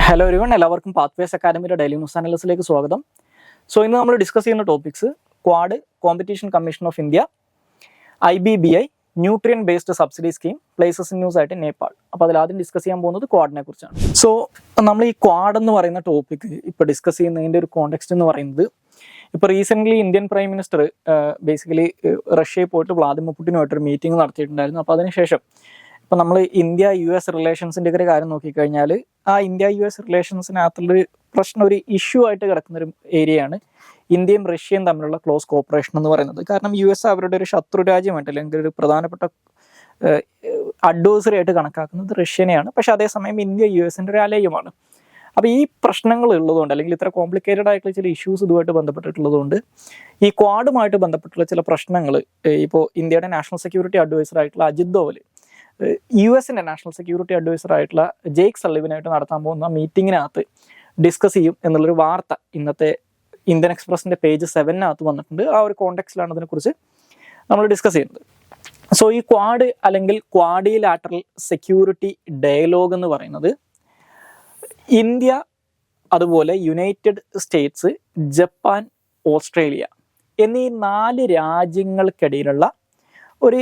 Hello everyone, എല്ലാവർക്കും pathways അക്കാദമിയുടെ daily news ചാനൽസിലേക്ക് സ്വാഗതം. ഇന്ന് നമ്മൾ ഡിസ്കസ് ചെയ്യുന്ന topics quad, competition commission of India, IBBI, nutrient based subsidy scheme, places in news ആയിട്ട് നേപ്പാൾ. അപ്പോൾ അതിലാദ്യം ഡിസ്കസ് ചെയ്യാൻ പോകുന്നത് ക്വാഡിനെ കുറിച്ചാണ്. നമ്മൾ ഈ ക്വാഡ് എന്ന് പറയുന്ന ടോപ്പിക് ഇപ്പോൾ ഡിസ്കസ് ചെയ്യുന്നതിൻ്റെ ഒരു കോണ്ടെക്സ്റ്റ് എന്ന് പറയുന്നത്, ഇപ്പോൾ recently Indian prime minister basically റഷ്യയിൽ പോയിട്ട് വ്ളാദിമിർ പുടിനുമായിട്ടൊരു മീറ്റിംഗ് നടത്തിയിട്ടുണ്ടായിരുന്നു. അപ്പോൾ അതിനുശേഷം ഇപ്പം നമ്മൾ ഇന്ത്യ-US റിലേഷൻസിൻ്റെ ഒരു കാര്യം നോക്കിക്കഴിഞ്ഞാൽ, ആ ഇന്ത്യ-US റിലേഷൻസിനകത്തുള്ളൊരു പ്രശ്നം, ഒരു ഇഷ്യൂ ആയിട്ട് കിടക്കുന്നൊരു ഏരിയയാണ് ഇന്ത്യയും റഷ്യയും തമ്മിലുള്ള ക്ലോസ് കോപ്പറേഷൻ എന്ന് പറയുന്നത്. കാരണം US അവരുടെ ഒരു ശത്രു രാജ്യമായിട്ട് അല്ലെങ്കിൽ ഒരു പ്രധാനപ്പെട്ട അഡ്വേഴ്സറി ആയിട്ട് കണക്കാക്കുന്നത് റഷ്യനെയാണ്. പക്ഷെ അതേസമയം ഇന്ത്യ US-ൻ്റെ ഒരു അലയുമാണ്. അപ്പോൾ ഈ പ്രശ്നങ്ങൾ ഉള്ളതുകൊണ്ട്, അല്ലെങ്കിൽ ഇത്ര കോംപ്ലിക്കേറ്റഡ് ആയിട്ടുള്ള ചില ഇഷ്യൂസ് ഇതുമായിട്ട് ബന്ധപ്പെട്ടിട്ടുള്ളതുകൊണ്ട്, ഈ ക്വാഡുമായിട്ട് ബന്ധപ്പെട്ടുള്ള ചില പ്രശ്നങ്ങൾ ഇപ്പോൾ ഇന്ത്യയുടെ നാഷണൽ സെക്യൂരിറ്റി അഡ്വൈസർ ആയിട്ടുള്ള അജിത് ദോവൽ US-ൻ്റെ നാഷണൽ സെക്യൂരിറ്റി അഡ്വൈസർ ആയിട്ടുള്ള ജേക്ക് സള്ളിവനായിട്ട് നടത്താൻ പോകുന്ന മീറ്റിങ്ങിനകത്ത് ഡിസ്കസ് ചെയ്യും എന്നുള്ളൊരു വാർത്ത ഇന്നത്തെ ഇന്ത്യൻ എക്സ്പ്രസിൻ്റെ പേജ് 7 വന്നിട്ടുണ്ട്. ആ ഒരു കോണ്ടെക്സ്റ്റിലാണ് അതിനെക്കുറിച്ച് നമ്മൾ ഡിസ്കസ് ചെയ്യുന്നത്. ഈ ക്വാഡ് അല്ലെങ്കിൽ ക്വാഡിലാറ്ററൽ സെക്യൂരിറ്റി ഡയലോഗ് എന്ന് പറയുന്നത് ഇന്ത്യ, അതുപോലെ യുണൈറ്റഡ് സ്റ്റേറ്റ്സ്, ജപ്പാൻ, ഓസ്ട്രേലിയ എന്നീ 4 രാജ്യങ്ങൾക്കിടയിലുള്ള ഒരു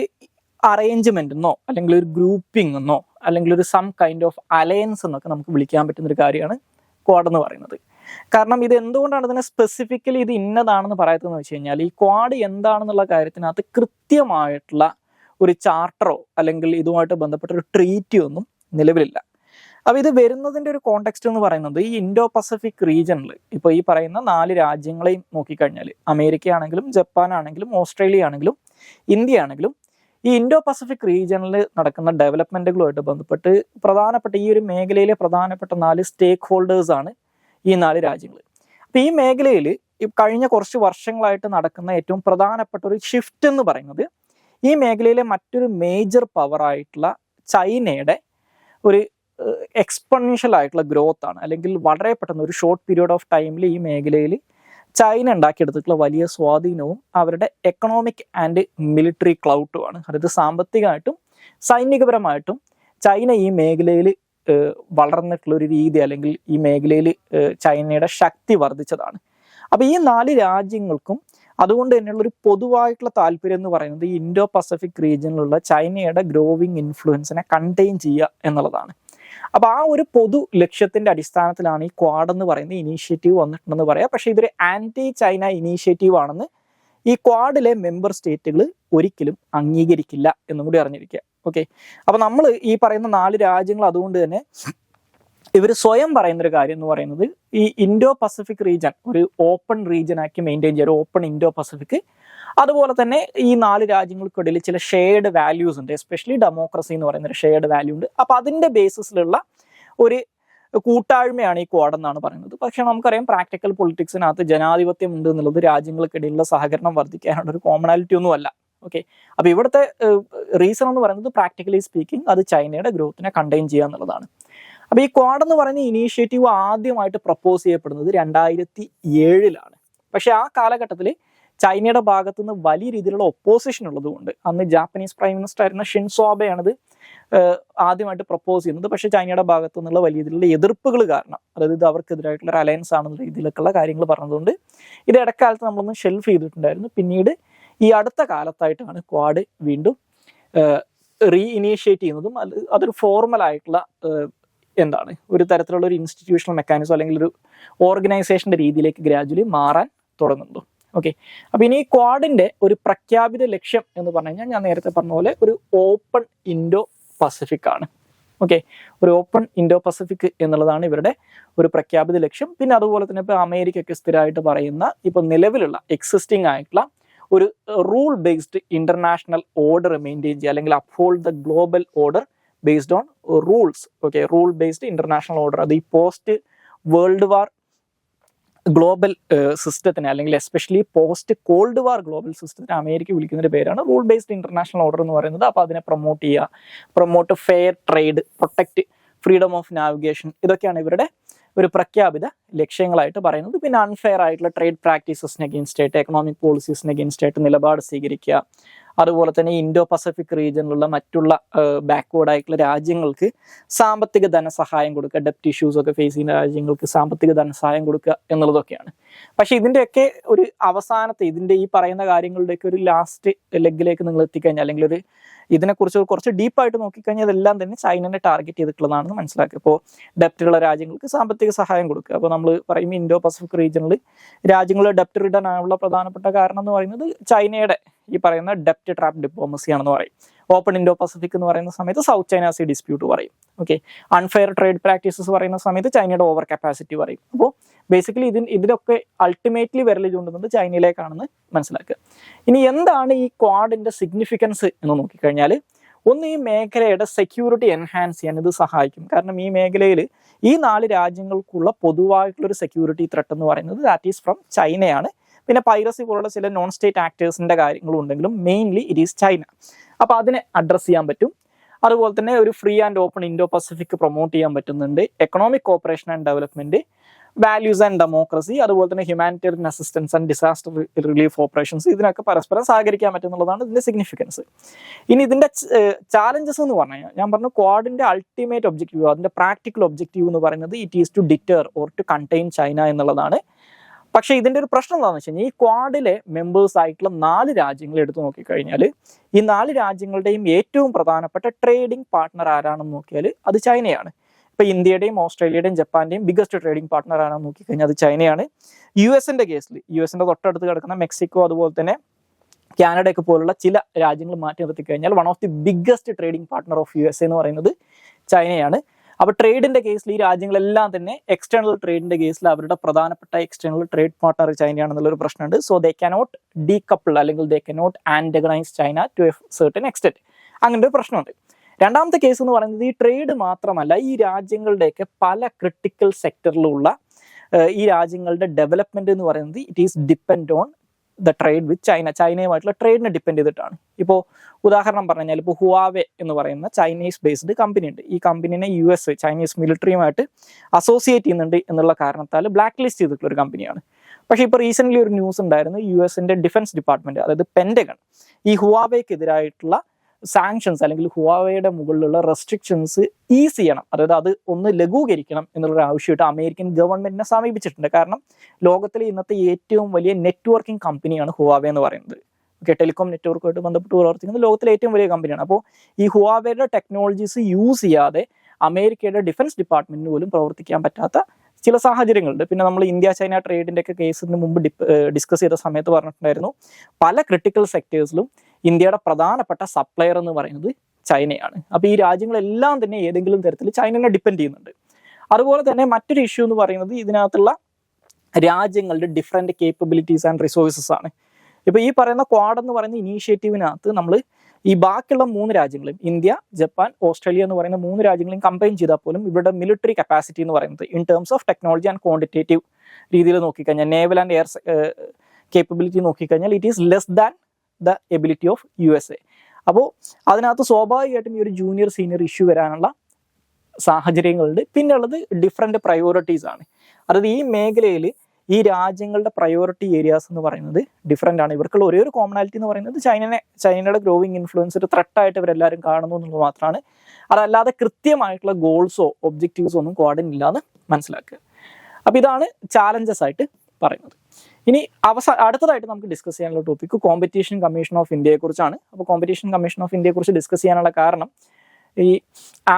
അറേഞ്ച്മെന്റ് എന്നോ അല്ലെങ്കിൽ ഒരു ഗ്രൂപ്പിംഗ് എന്നോ അല്ലെങ്കിൽ ഒരു സം കൈൻഡ് ഓഫ് അലയൻസ് എന്നൊക്കെ നമുക്ക് വിളിക്കാൻ പറ്റുന്ന ഒരു കാര്യമാണ് ക്വാഡ് എന്ന് പറയുന്നത്. കാരണം ഇത് എന്തുകൊണ്ടാണ് ഇതിനെ സ്പെസിഫിക്കലി ഇത് ഇന്നതാണെന്ന് പറയാത്തതെന്ന് വെച്ച് കഴിഞ്ഞാൽ, ഈ ക്വാഡ് എന്താണെന്നുള്ള കാര്യത്തിനകത്ത് കൃത്യമായിട്ടുള്ള ഒരു ചാർട്ടറോ അല്ലെങ്കിൽ ഇതുമായിട്ട് ബന്ധപ്പെട്ട ഒരു ട്രീറ്റിയോ ഒന്നും നിലവിലില്ല. അപ്പോൾ ഇത് വരുന്നതിൻ്റെ ഒരു കോണ്ടെക്സ്റ്റ് എന്ന് പറയുന്നത്, ഈ ഇൻഡോ പസഫിക് റീജിയനിൽ ഇപ്പോൾ ഈ പറയുന്ന 4 രാജ്യങ്ങളെയും നോക്കിക്കഴിഞ്ഞാൽ, അമേരിക്ക ആണെങ്കിലും ജപ്പാൻ ആണെങ്കിലും ഓസ്ട്രേലിയ ആണെങ്കിലും ഇന്ത്യ ആണെങ്കിലും, ഈ ഇൻഡോ പസഫിക് റീജിയനിൽ നടക്കുന്ന ഡെവലപ്മെന്റുകളുമായിട്ട് ബന്ധപ്പെട്ട് പ്രധാനപ്പെട്ട ഈ ഒരു മേഖലയിലെ പ്രധാനപ്പെട്ട 4 സ്റ്റേക്ക് ഹോൾഡേഴ്സ് ആണ് ഈ 4 രാജ്യങ്ങൾ. അപ്പോൾ ഈ മേഖലയിൽ കഴിഞ്ഞ കുറച്ച് വർഷങ്ങളായിട്ട് നടക്കുന്ന ഏറ്റവും പ്രധാനപ്പെട്ട ഒരു ഷിഫ്റ്റ് എന്ന് പറയുന്നത്, ഈ മേഖലയിലെ മറ്റൊരു മേജർ പവറായിട്ടുള്ള ചൈനയുടെ ഒരു എക്സ്പൊണൻഷ്യൽ ആയിട്ടുള്ള ഗ്രോത്ത് ആണ്. അല്ലെങ്കിൽ വളരെ പെട്ടെന്ന് ഒരു ഷോർട്ട് പീരീഡ് ഓഫ് ടൈമിൽ ഈ മേഖലയിൽ ചൈന ഉണ്ടാക്കിയെടുത്തിട്ടുള്ള വലിയ സ്വാധീനവും അവരുടെ എക്കണോമിക് ആൻഡ് മിലിറ്ററി ക്ലൗട്ടുമാണ്. അതായത് സാമ്പത്തികമായിട്ടും സൈനികപരമായിട്ടും ചൈന ഈ മേഖലയിൽ വളർന്നിട്ടുള്ള ഒരു രീതി, അല്ലെങ്കിൽ ഈ മേഖലയിൽ ചൈനയുടെ ശക്തി വർദ്ധിച്ചതാണ്. അപ്പോൾ ഈ 4 രാജ്യങ്ങൾക്കും അതുകൊണ്ട് തന്നെയുള്ളൊരു പൊതുവായിട്ടുള്ള താല്പര്യം എന്ന് പറയുന്നത് ഈ ഇൻഡോ പസഫിക് റീജിയനിലുള്ള ചൈനയുടെ ഗ്രോവിങ് ഇൻഫ്ലുവൻസിനെ കണ്ടെയ്ൻ ചെയ്യുക എന്നുള്ളതാണ്. അപ്പോൾ ആ ഒരു പൊതു ലക്ഷ്യത്തിന്റെ അടിസ്ഥാനത്തിലാണ് ഈ ക്വാഡ് എന്ന് പറയുന്ന ഇനീഷ്യേറ്റീവ് വന്നിട്ടുണ്ടെന്ന് പറയാം. പക്ഷേ ഇതൊരു ആന്റി ചൈന ഇനീഷ്യേറ്റീവ് ആണെന്ന് ഈ ക്വാഡിലെ മെമ്പർ സ്റ്റേറ്റുകൾ ഒരിക്കലും അംഗീകരിക്കില്ല എന്നും കൂടി അറിഞ്ഞിരിക്കുക. ഓക്കെ, അപ്പോൾ നമ്മൾ ഈ പറയുന്ന 4 രാജ്യങ്ങൾ അതുകൊണ്ട് തന്നെ ഇവർ സ്വയം പറയുന്നൊരു കാര്യം എന്ന് പറയുന്നത്, ഈ ഇൻഡോ പസഫിക് റീജിയൻ ഒരു ഓപ്പൺ റീജിയൻ ആക്കി മെയിൻറ്റെയിൻ ചെയ്യുക, ഒരു ഓപ്പൺ ഇൻഡോ പസഫിക്. അതുപോലെ തന്നെ ഈ 4 രാജ്യങ്ങൾക്കിടയിൽ ചില ഷെയർഡ് വാല്യൂസ് ഉണ്ട്, എസ്പെഷ്യലി ഡെമോക്രസി എന്ന് പറയുന്ന ഒരു ഷെയർഡ് വാല്യൂ ഉണ്ട്. അപ്പോൾ അതിൻ്റെ ബേസിസിലുള്ള ഒരു കൂട്ടായ്മയാണ് ഈ ക്വാഡ് എന്നാണ് പറയുന്നത്. പക്ഷെ നമുക്കറിയാം, പ്രാക്ടിക്കൽ പൊളിറ്റിക്സിനകത്ത് ജനാധിപത്യം ഉണ്ട് എന്നുള്ളത് രാജ്യങ്ങൾക്കിടയിലുള്ള സഹകരണം വർദ്ധിക്കാനുള്ള ഒരു കോമണാലിറ്റി ഒന്നും അല്ല. ഓക്കെ, അപ്പോൾ ഇവിടുത്തെ റീസൺ എന്ന് പറയുന്നത് പ്രാക്ടിക്കലി സ്പീക്കിംഗ് അത് ചൈനയുടെ ഗ്രോത്തിനെ കണ്ടെയ്ൻ ചെയ്യുക എന്നുള്ളതാണ്. അപ്പോൾ ഈ ക്വാഡ് എന്ന് പറയുന്ന ഇനീഷ്യേറ്റീവ് ആദ്യമായിട്ട് പ്രപ്പോസ് ചെയ്യപ്പെടുന്നത് 2007 പക്ഷെ ആ കാലഘട്ടത്തിൽ ചൈനയുടെ ഭാഗത്തു നിന്ന് വലിയ രീതിയിലുള്ള ഒപ്പോസിഷൻ ഉള്ളതുകൊണ്ട്, അന്ന് ജാപ്പനീസ് പ്രൈം മിനിസ്റ്റർ ആയിരുന്ന ഷിൻസോ ആബെയാണിത് ആദ്യമായിട്ട് പ്രപ്പോസ് ചെയ്യുന്നത്. പക്ഷേ ചൈനയുടെ ഭാഗത്തു നിന്നുള്ള വലിയ രീതിയിലുള്ള എതിർപ്പുകൾ കാരണം, അതായത് ഇത് അവർക്കെതിരായിട്ടുള്ള ഒരു അലയൻസ് ആണെന്ന രീതിയിലൊക്കെയുള്ള കാര്യങ്ങൾ പറഞ്ഞതുകൊണ്ട് ഇത് ഇടക്കാലത്ത് നമ്മളൊന്ന് ഷെൽഫ് ചെയ്തിട്ടുണ്ടായിരുന്നു. പിന്നീട് ഈ അടുത്ത കാലത്തായിട്ടാണ് ക്വാഡ് വീണ്ടും ഇനീഷ്യേറ്റ് ചെയ്യുന്നതും അതൊരു ഫോർമൽ ആയിട്ടുള്ള ഒരു തരത്തിലുള്ള ഒരു ഇൻസ്റ്റിറ്റ്യൂഷണൽ മെക്കാനിസം അല്ലെങ്കിൽ ഒരു ഓർഗനൈസേഷൻ്റെ രീതിയിലേക്ക് ഗ്രാജുവലി മാറാൻ തുടങ്ങുന്നു. ഓക്കെ, അപ്പോൾ ഇനി ഈ ക്വാഡിന്റെ ഒരു പ്രഖ്യാപിത ലക്ഷ്യം എന്ന് പറഞ്ഞു കഴിഞ്ഞാൽ, ഞാൻ നേരത്തെ പറഞ്ഞ പോലെ ഒരു ഓപ്പൺ ഇൻഡോ പസഫിക് ആണ്. ഓക്കെ, ഒരു ഓപ്പൺ ഇൻഡോ പസഫിക് എന്നുള്ളതാണ് ഇവരുടെ ഒരു പ്രഖ്യാപിത ലക്ഷ്യം. പിന്നെ അതുപോലെ തന്നെ ഇപ്പോൾ അമേരിക്കയ്ക്ക് സ്ഥിരമായിട്ട് പറയുന്ന ഇപ്പോൾ നിലവിലുള്ള എക്സിസ്റ്റിംഗ് ആയിട്ടുള്ള ഒരു rule based international order maintain ചെയ്യുക, അല്ലെങ്കിൽ uphold the global order based on rules. Okay, rule based international order, അത് ഈ പോസ്റ്റ് വേൾഡ് വാർ ഗ്ലോബൽ സിസ്റ്റത്തിന്, അല്ലെങ്കിൽ എസ്പെഷ്യലി പോസ്റ്റ് കോൾഡ് വാർ ഗ്ലോബൽ സിസ്റ്റത്തിന് അമേരിക്ക വിളിക്കുന്നൊരു പേരാണ് റൂൾ ബേസ്ഡ് ഇന്റർനാഷണൽ ഓർഡർ എന്ന് പറയുന്നത്. അപ്പോൾ അതിനെ പ്രൊമോട്ട് ചെയ്യുക, promote fair trade, protect freedom of navigation, ഇതൊക്കെയാണ് ഇവരുടെ ഒരു പ്രഖ്യാപിത ലക്ഷ്യങ്ങളായിട്ട് പറയുന്നത്. പിന്നെ അൺഫെയർ ആയിട്ടുള്ള ട്രേഡ് പ്രാക്ടീസസിന് അഗെയിൻസ്റ്റ് ആയിട്ട്, എക്കണോമിക് പോളിസീസിന് അഗെയിൻസ്റ്റ് ആയിട്ട് നിലപാട് സ്വീകരിക്കുക, അതുപോലെ തന്നെ ഇൻഡോ പസഫിക് റീജിയനിലുള്ള മറ്റുള്ള ബാക്ക്വേർഡ് ആയിട്ടുള്ള രാജ്യങ്ങൾക്ക് സാമ്പത്തിക ധനസഹായം കൊടുക്കുക, ഡെപ്റ്റ് ഇഷ്യൂസ് ഒക്കെ ഫേസ് ചെയ്യുന്ന രാജ്യങ്ങൾക്ക് സാമ്പത്തിക ധനസഹായം കൊടുക്കുക എന്നുള്ളതൊക്കെയാണ്. പക്ഷെ ഇതിൻ്റെയൊക്കെ ഒരു അവസാനത്തെ ഇതിൻ്റെ ഈ പറയുന്ന കാര്യങ്ങളുടെയൊക്കെ ഒരു ലാസ്റ്റ് ലെഗിലേക്ക് നിങ്ങൾ എത്തിക്കഴിഞ്ഞാൽ, അല്ലെങ്കിൽ ഒരു ഇതിനെക്കുറിച്ച് കുറച്ച് ഡീപ്പായിട്ട് നോക്കിക്കഴിഞ്ഞാൽ ഇതെല്ലാം തന്നെ ചൈനനെ ടാർഗറ്റ് ചെയ്തിട്ടുള്ളതാണെന്ന് മനസ്സിലാക്കുക. ഇപ്പോൾ ഡെപ്റ്റുള്ള രാജ്യങ്ങൾക്ക് സാമ്പത്തിക സഹായം കൊടുക്കുക. അപ്പോൾ നമ്മൾ പറയും ഇൻഡോ പസഫിക് റീജിയനിൽ രാജ്യങ്ങൾ ഡെപ്റ്റ് റിട്ടേൺ ആകാനുള്ള പ്രധാനപ്പെട്ട കാരണം എന്ന് പറയുന്നത് ചൈനയുടെ ഈ പറയുന്ന ഡെപ്റ്റ് ട്രാപ്പ് ഡിപ്ലോമസി ആണെന്ന് പറയും. ഓപ്പൺ ഇൻഡോ പസഫിക് എന്ന് പറയുന്ന സമയത്ത് സൗത്ത് ചൈന സീ ഡിസ്പ്യൂട്ട് പറയും. ഓക്കെ, അൺഫെയർ ട്രേഡ് പ്രാക്ടീസസ് പറയുന്ന സമയത്ത് ചൈനയുടെ ഓവർ കപ്പാസിറ്റി പറയും. അപ്പോൾ ബേസിക്കലി ഇതിലൊക്കെ അൾട്ടിമേറ്റ്ലി വിരൽ ചൂണ്ടുന്നത് ചൈനയിലേക്കാണെന്ന് മനസ്സിലാക്കുക. ഇനി എന്താണ് ഈ ക്വാഡിന്റെ സിഗ്നിഫിക്കൻസ് എന്ന് നോക്കിക്കഴിഞ്ഞാൽ, ഒന്ന് ഈ മേഖലയുടെ സെക്യൂരിറ്റി എൻഹാൻസ് ചെയ്യാൻ ഇത് സഹായിക്കും. കാരണം ഈ മേഖലയിൽ ഈ 4 രാജ്യങ്ങൾക്കുള്ള പൊതുവായിട്ടുള്ളൊരു സെക്യൂരിറ്റി ത്രെട്ട് എന്ന് പറയുന്നത് ദാറ്റ് ഈസ് ഫ്രം ചൈനയാണ്. പിന്നെ പൈറസി പോലുള്ള ചില നോൺ സ്റ്റേറ്റ് ആക്ടേഴ്സിന്റെ കാര്യങ്ങളും ഉണ്ടെങ്കിലും മെയിൻലി ഇറ്റ് ഈസ് ചൈന. അപ്പോൾ അതിനെ അഡ്രസ്സ് ചെയ്യാൻ പറ്റും. അതുപോലെ തന്നെ ഒരു free and open Indo Pacific promote ചെയ്യാൻ പറ്റുന്നുണ്ട്. Economic cooperation and development, values and democracy, അതുപോലെ തന്നെ humanitarian assistance and disaster relief operations, ഇതിനൊക്കെ പരസ്പരം സഹകരിക്കാൻ പറ്റുന്നുള്ളതാണ് ഇതിന്റെ സിഗ്നിഫിക്കൻസ്. ഇനി ഇതിന്റെ ചാലഞ്ചസ് എന്ന് പറഞ്ഞാൽ, ഞാൻ പറഞ്ഞു ക്വാഡിന്റെ അൾട്ടിമേറ്റ് ഒബ്ജക്റ്റീവ്, അതിന്റെ പ്രാക്ടിക്കൽ ഒബ്ജക്റ്റീവ് എന്ന് പറയുന്നത് it is to deter or to contain China എന്നുള്ളതാണ്. പക്ഷെ ഇതിന്റെ ഒരു പ്രശ്നം എന്താണെന്ന് വെച്ച് കഴിഞ്ഞാൽ, ഈ ക്വാഡിലെ മെമ്പേഴ്സ് ആയിട്ടുള്ള 4 രാജ്യങ്ങൾ എടുത്തു നോക്കിക്കഴിഞ്ഞാൽ ഈ 4 രാജ്യങ്ങളുടെയും ഏറ്റവും പ്രധാനപ്പെട്ട ട്രേഡിംഗ് പാർട്ട്ണർ ആരാണെന്ന് നോക്കിയാൽ അത് ചൈനയാണ്. ഇപ്പൊ ഇന്ത്യയുടെയും ഓസ്ട്രേലിയയുടെയും ജപ്പാന്റെയും ബിഗസ്റ്റ് ട്രേഡിംഗ് പാർട്ട്ണർ ആണെന്ന് നോക്കിക്കഴിഞ്ഞാൽ അത് ചൈനയാണ്. യുഎസിന്റെ കേസിൽ യുഎസിന്റെ തൊട്ടടുത്ത് കിടക്കുന്ന മെക്സിക്കോ, അതുപോലെ തന്നെ കാനഡയൊക്കെ പോലുള്ള ചില രാജ്യങ്ങൾ മാറ്റി നിർത്തി കഴിഞ്ഞാൽ one of the biggest trading partner of US എന്ന് പറയുന്നത് ചൈനയാണ്. അപ്പൊ ട്രേഡിന്റെ കേസിൽ ഈ രാജ്യങ്ങളെല്ലാം തന്നെ എക്സ്റ്റേണൽ ട്രേഡിന്റെ കേസിൽ അവരുടെ പ്രധാനപ്പെട്ട എക്സ്റ്റേണൽ ട്രേഡ് പാർട്ണർ ചൈനയാണെന്നുള്ളൊരു പ്രശ്നമുണ്ട്. സോ ദേ കനോട്ട് ഡീകപ്പിൾ അല്ലെങ്കിൽ they cannot antagonise China to a certain extent. അങ്ങനെ ഒരു പ്രശ്നമുണ്ട്. രണ്ടാമത്തെ കേസ് എന്ന് പറയുന്നത് ഈ ട്രേഡ് മാത്രമല്ല, ഈ രാജ്യങ്ങളുടെയൊക്കെ പല ക്രിട്ടിക്കൽ സെക്ടറിലുള്ള ഈ രാജ്യങ്ങളുടെ ഡെവലപ്മെന്റ് എന്ന് പറയുന്നത് it is depend on the trade with China. ചൈനയുമായിട്ടുള്ള ട്രേഡിനെ ഡിപ്പെൻഡ് ചെയ്തിട്ടാണ്. ഇപ്പോൾ ഉദാഹരണം പറഞ്ഞു കഴിഞ്ഞാൽ, ഇപ്പോൾ ഹുവാവെ എന്ന് പറയുന്ന ചൈനീസ് ബേസ്ഡ് കമ്പനി ഉണ്ട്. ഈ കമ്പനിനെ US ചൈനീസ് മിലിറ്ററിയുമായിട്ട് അസോസിയേറ്റ് ചെയ്യുന്നുണ്ട് എന്നുള്ള കാരണത്താൽ ബ്ലാക്ക് ലിസ്റ്റ് ചെയ്തിട്ടുള്ള ഒരു കമ്പനിയാണ്. പക്ഷേ ഇപ്പോൾ റീസെന്റ് ഒരു ന്യൂസ് ഉണ്ടായിരുന്നു, US ഡിഫൻസ് ഡിപ്പാർട്ട്മെന്റ്, അതായത് പെന്റഗൺ, ഈ ഹുവാവെക്കെതിരായിട്ടുള്ള സാങ്ഷൻസ് അല്ലെങ്കിൽ ഹുവാവയുടെ മുകളിലുള്ള റെസ്ട്രിക്ഷൻസ് ഈസ് ചെയ്യണം, അതായത് അത് ഒന്ന് ലഘൂകരിക്കണം എന്നുള്ളൊരു ആവശ്യമായിട്ട് അമേരിക്കൻ ഗവൺമെന്റിനെ സമീപിച്ചിട്ടുണ്ട്. കാരണം ലോകത്തിലെ ഇന്നത്തെ ഏറ്റവും വലിയ നെറ്റ്വർക്കിംഗ് കമ്പനിയാണ് ഹുവാവെ എന്ന് പറയുന്നത്. ഓക്കെ, ടെലികോം നെറ്റ്വർക്കുമായിട്ട് ബന്ധപ്പെട്ട് പ്രവർത്തിക്കുന്ന ലോകത്തിലെ ഏറ്റവും വലിയ കമ്പനിയാണ്. അപ്പോൾ ഈ ഹുവാവയുടെ ടെക്നോളജീസ് യൂസ് ചെയ്യാതെ അമേരിക്കയുടെ ഡിഫൻസ് ഡിപ്പാർട്ട്മെന്റിന് പോലും പ്രവർത്തിക്കാൻ പറ്റാത്ത ചില സാഹചര്യങ്ങളുണ്ട്. പിന്നെ നമ്മൾ ഇന്ത്യ ചൈന ട്രേഡിന്റെ ഒക്കെ കേസിന് മുമ്പ് ഡിസ്കസ് ചെയ്ത സമയത്ത് പറഞ്ഞിട്ടുണ്ടായിരുന്നു, പല ക്രിട്ടിക്കൽ സെക്ടേഴ്സിലും ഇന്ത്യയുടെ പ്രധാനപ്പെട്ട സപ്ലയർ എന്ന് പറയുന്നത് ചൈനയാണ്. അപ്പോൾ ഈ രാജ്യങ്ങളെല്ലാം തന്നെ ഏതെങ്കിലും തരത്തിൽ ചൈനനെ ഡിപ്പെൻഡ് ചെയ്യുന്നുണ്ട്. അതുപോലെ തന്നെ മറ്റൊരു ഇഷ്യൂ എന്ന് പറയുന്നത് ഇതിനകത്തുള്ള രാജ്യങ്ങളുടെ ഡിഫറെന്റ് കേപ്പബിലിറ്റീസ് ആൻഡ് റിസോഴ്സസ് ആണ്. ഇപ്പോൾ ഈ പറയുന്ന ക്വാഡ് എന്ന് പറയുന്ന ഇനീഷ്യേറ്റീവിനകത്ത് നമ്മൾ ഈ ബാക്കിയുള്ള 3 രാജ്യങ്ങളും, ഇന്ത്യ, ജപ്പാൻ, ഓസ്ട്രേലിയ എന്ന് പറയുന്ന 3 രാജ്യങ്ങളെയും കമ്പൈൻ ചെയ്താൽ പോലും ഇവരുടെ മിലിറ്ററി കപ്പാസിറ്റി എന്ന് പറയുന്നത് in terms of technology and quantitative രീതിയിൽ നോക്കിക്കഴിഞ്ഞാൽ, നേവൽ ആൻഡ് എയർ കേപ്പബിലിറ്റി നോക്കിക്കഴിഞ്ഞാൽ it is less than the ability of USA. അപ്പോൾ അതിനകത്ത് സ്വാഭാവികമായിട്ടും ഈ ഒരു ജൂനിയർ സീനിയർ ഇഷ്യൂ വരാനുള്ള സാഹചര്യങ്ങളുണ്ട്. പിന്നെ ഉള്ളത് ഡിഫറെന്റ് പ്രയോറിറ്റീസ് ആണ്. അതായത് ഈ മേഖലയിൽ ഈ രാജ്യങ്ങളുടെ പ്രയോറിറ്റി ഏരിയാസ് എന്ന് പറയുന്നത് ഡിഫറെൻ്റ് ആണ്. ഇവർക്കുള്ള ഒരേ ഒരു കോമണാലിറ്റി എന്ന് പറയുന്നത് ചൈനയുടെ ഗ്രോവിങ് ഇൻഫ്ലുവൻസ് ഒരു ത്രെട്ടായിട്ട് ഇവരെല്ലാവരും കാണുന്നു എന്നുള്ളത് മാത്രമാണ്. അതല്ലാതെ കൃത്യമായിട്ടുള്ള ഗോൾസോ ഒബ്ജക്റ്റീവ്സോ ഒന്നും ക്വാഡിനില്ല എന്ന് മനസ്സിലാക്കുക. അപ്പോൾ ഇതാണ് ചാലഞ്ചസ് ആയിട്ട് പറയുന്നത്. ഇനി അടുത്തതായിട്ട് നമുക്ക് ഡിസ്കസ് ചെയ്യാനുള്ള ടോപ്പിക് കോമ്പറ്റീഷൻ കമ്മീഷൻ ഓഫ് ഇന്ത്യയെ കുറിച്ചാണ്. അപ്പോൾ കോമ്പറ്റീഷൻ കമ്മീഷൻ ഓഫ് ഇന്ത്യയെ കുറിച്ച് ഡിസ്കസ് ചെയ്യാനുള്ള കാരണം, ഈ